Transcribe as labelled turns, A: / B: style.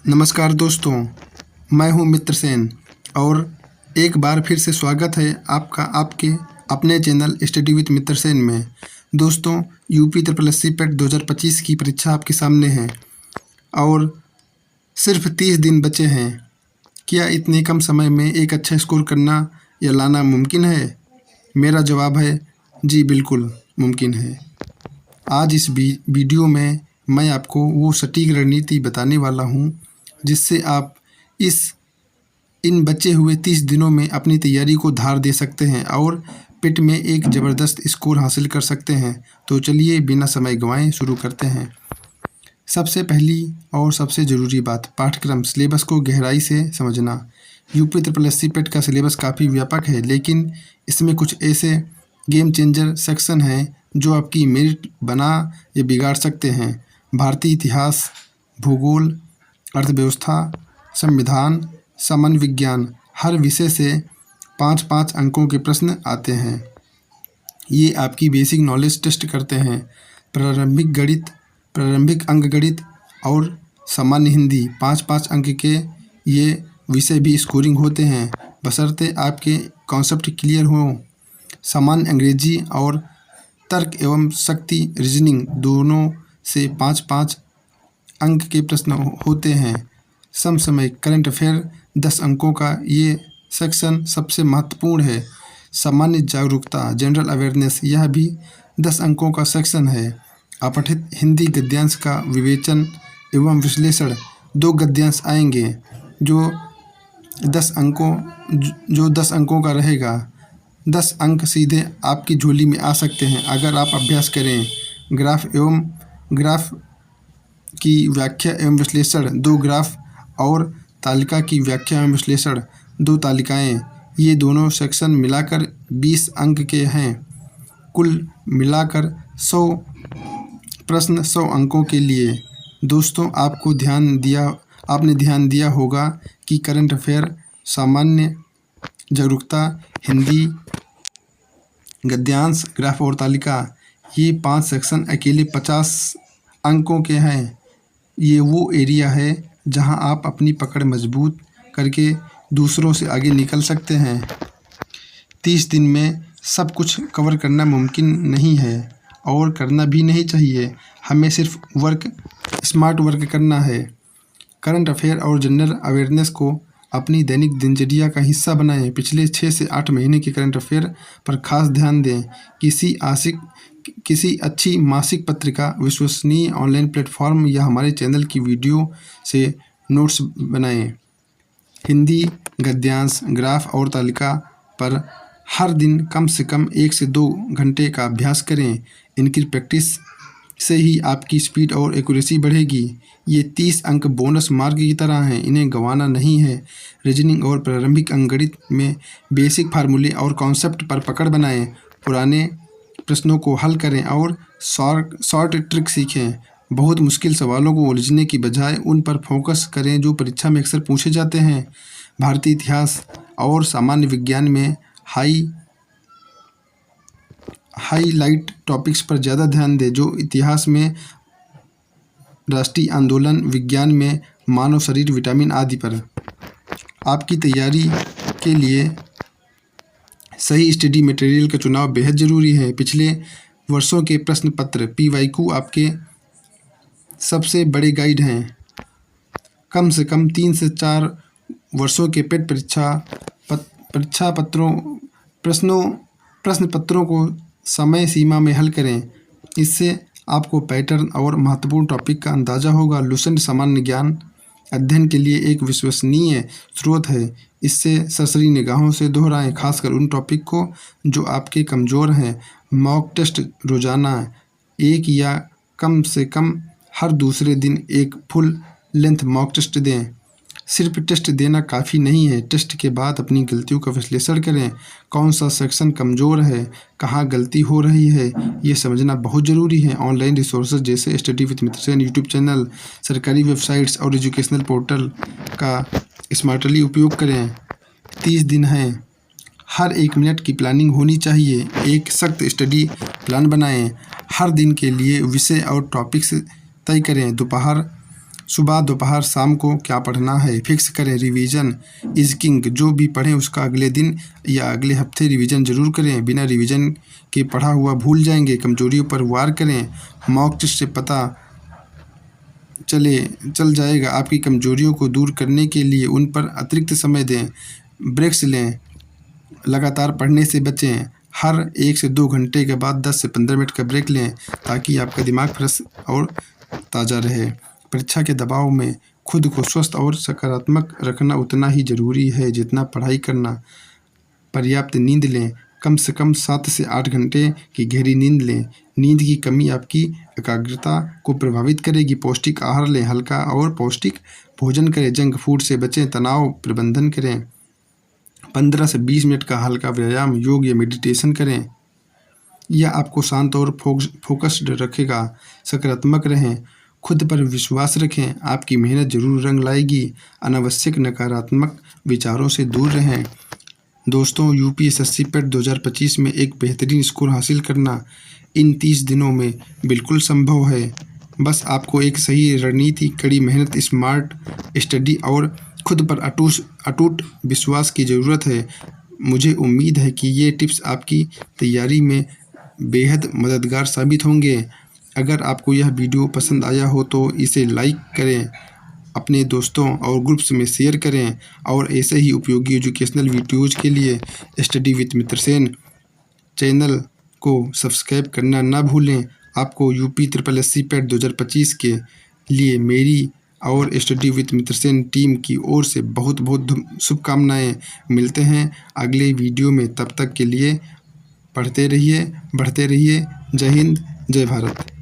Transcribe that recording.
A: नमस्कार दोस्तों, मैं हूं मित्र सेन और एक बार फिर से स्वागत है आपका आपके अपने चैनल स्टडी विद मित्र सेन में। दोस्तों, यूपी SSC पेट 2025 की परीक्षा आपके सामने है और सिर्फ 30 दिन बचे हैं। क्या इतने कम समय में एक अच्छा स्कोर करना या लाना मुमकिन है? मेरा जवाब है जी, बिल्कुल मुमकिन है। आज इस वीडियो में मैं आपको वो सटीक रणनीति बताने वाला हूँ जिससे आप इन बचे हुए 30 दिनों में अपनी तैयारी को धार दे सकते हैं और पिट में एक ज़बरदस्त स्कोर हासिल कर सकते हैं। तो चलिए बिना समय गंवाए शुरू करते हैं। सबसे पहली और सबसे ज़रूरी बात, पाठ्यक्रम सिलेबस को गहराई से समझना। यूपी SSC पेट का सिलेबस काफ़ी व्यापक है, लेकिन इसमें कुछ ऐसे गेम चेंजर सेक्शन हैं जो आपकी मेरिट बना या बिगाड़ सकते हैं। भारतीय इतिहास, भूगोल, अर्थव्यवस्था, संविधान, सामान्य विज्ञान, हर विषय से 5-5 अंकों के प्रश्न आते हैं। ये आपकी बेसिक नॉलेज टेस्ट करते हैं। प्रारंभिक गणित, प्रारंभिक अंकगणित और सामान्य हिंदी 5-5 अंक के ये विषय भी स्कोरिंग होते हैं, बशर्ते आपके कॉन्सेप्ट क्लियर हों। सामान्य अंग्रेजी और तर्क एवं शक्ति रीजनिंग दोनों से 5-5 अंक के प्रश्न होते हैं। समसामयिक करंट अफेयर 10 अंकों का ये सेक्शन सबसे महत्वपूर्ण है। सामान्य जागरूकता, जनरल अवेयरनेस, यह भी 10 अंकों का सेक्शन है। अपठित हिंदी गद्यांश का विवेचन एवं विश्लेषण 2 गद्यांश आएंगे जो 10 अंकों का रहेगा। 10 अंक सीधे आपकी झोली में आ सकते हैं अगर आप अभ्यास करें। ग्राफ की व्याख्या एवं विश्लेषण 2 ग्राफ और तालिका की व्याख्या एवं विश्लेषण 2 तालिकाएं, ये दोनों सेक्शन मिलाकर 20 अंक के हैं। कुल मिलाकर 100 प्रश्न 100 अंकों के लिए। दोस्तों, आपने ध्यान दिया होगा कि करंट अफेयर, सामान्य जागरूकता, हिंदी, गद्यांश, ग्राफ और तालिका, ये 5 सेक्शन अकेले 50 अंकों के हैं। ये वो एरिया है जहां आप अपनी पकड़ मजबूत करके दूसरों से आगे निकल सकते हैं। 30 दिन में सब कुछ कवर करना मुमकिन नहीं है और करना भी नहीं चाहिए। हमें सिर्फ स्मार्ट वर्क करना है। करंट अफेयर और जनरल अवेयरनेस को अपनी दैनिक दिनचर्या का हिस्सा बनाएं। पिछले 6 से 8 महीने के करंट अफेयर पर खास ध्यान दें। किसी अच्छी मासिक पत्रिका, विश्वसनीय ऑनलाइन प्लेटफॉर्म या हमारे चैनल की वीडियो से नोट्स बनाएं। हिंदी, गद्यांश, ग्राफ और तालिका पर हर दिन कम से कम 1 से 2 घंटे का अभ्यास करें। इनकी प्रैक्टिस से ही आपकी स्पीड और एक्यूरेसी बढ़ेगी। ये 30 अंक बोनस मार्क की तरह हैं, इन्हें गंवाना नहीं है। रीजनिंग और प्रारंभिक अंकगणित में बेसिक फार्मूले और कॉन्सेप्ट पर पकड़ बनाएं। पुराने प्रश्नों को हल करें और शॉर्ट ट्रिक सीखें। बहुत मुश्किल सवालों को उलझने की बजाय उन पर फोकस करें जो परीक्षा में अक्सर पूछे जाते हैं। भारतीय इतिहास और सामान्य विज्ञान में हाईलाइट टॉपिक्स पर ज़्यादा ध्यान दें, जो इतिहास में राष्ट्रीय आंदोलन, विज्ञान में मानव शरीर, विटामिन आदि पर। आपकी तैयारी के लिए सही स्टडी मटेरियल का चुनाव बेहद ज़रूरी है। पिछले वर्षों के प्रश्न पत्र PYQ आपके सबसे बड़े गाइड हैं। कम से कम 3 से 4 वर्षों के पेट प्रश्न पत्रों को समय सीमा में हल करें। इससे आपको पैटर्न और महत्वपूर्ण टॉपिक का अंदाज़ा होगा। लुसेंट सामान्य ज्ञान अध्ययन के लिए एक विश्वसनीय स्रोत है। इससे सरसरी निगाहों से दोहराएं, खासकर उन टॉपिक को जो आपके कमज़ोर हैं। मॉक टेस्ट रोज़ाना 1 या कम से कम हर दूसरे दिन एक फुल लेंथ मॉक टेस्ट दें। सिर्फ टेस्ट देना काफ़ी नहीं है। टेस्ट के बाद अपनी गलतियों का विश्लेषण करें। कौन सा सेक्शन कमज़ोर है, कहाँ गलती हो रही है, ये समझना बहुत ज़रूरी है। ऑनलाइन रिसोर्सेज जैसे study with Mitra Sen YouTube channel, सरकारी वेबसाइट्स और एजुकेशनल पोर्टल का स्मार्टली उपयोग करें। 30 दिन हैं, हर 1 मिनट की प्लानिंग होनी चाहिए। एक सख्त स्टडी प्लान बनाएं। हर दिन के लिए विषय और टॉपिक्स तय करें। दोपहर सुबह, दोपहर, शाम को क्या पढ़ना है। फिक्स करें रिवीजन इज किंग। जो भी पढ़ें उसका अगले दिन या अगले हफ्ते रिवीजन ज़रूर करें। बिना रिवीजन के पढ़ा हुआ भूल जाएंगे। कमजोरियों पर वार करें। मॉक टेस्ट से पता चल जाएगा आपकी कमजोरियों को दूर करने के लिए उन पर अतिरिक्त समय दें। ब्रेक्स लें। लगातार पढ़ने से बचें। हर 1 से 2 घंटे के बाद 10 से 15 मिनट का ब्रेक लें ताकि आपका दिमाग फ्रेश और ताज़ा रहे। परीक्षा के दबाव में खुद को स्वस्थ और सकारात्मक रखना उतना ही ज़रूरी है जितना पढ़ाई करना। पर्याप्त नींद लें। कम से कम 7 से 8 घंटे की गहरी नींद लें। नींद की कमी आपकी एकाग्रता को प्रभावित करेगी। पौष्टिक आहार लें। हल्का और पौष्टिक भोजन करें। जंक फूड से बचें। तनाव प्रबंधन करें। 15 से 20 मिनट का हल्का व्यायाम, योग या मेडिटेशन करें। यह आपको शांत और फोकस्ड रखेगा। सकारात्मक रहें। खुद पर विश्वास रखें। आपकी मेहनत जरूर रंग लाएगी। अनावश्यक नकारात्मक विचारों से दूर रहें। दोस्तों, यूपीएससी पेट 2025 में एक बेहतरीन स्कोर हासिल करना इन 30 दिनों में बिल्कुल संभव है। बस आपको एक सही रणनीति, कड़ी मेहनत, स्मार्ट स्टडी और खुद पर अटूट विश्वास की ज़रूरत है। मुझे उम्मीद है कि ये टिप्स आपकी तैयारी में बेहद मददगार साबित होंगे। अगर आपको यह वीडियो पसंद आया हो तो इसे लाइक करें, अपने दोस्तों और ग्रुप्स में शेयर करें और ऐसे ही उपयोगी एजुकेशनल वीडियोज़ के लिए study with Mitra Sen channel को सब्सक्राइब करना ना भूलें। आपको यूपीएससी पेट 2025 के लिए मेरी और study with Mitra Sen team की ओर से बहुत बहुत शुभकामनाएं। मिलते हैं अगले वीडियो में। तब तक के लिए पढ़ते रहिए, बढ़ते रहिए। जय हिंद, जय भारत।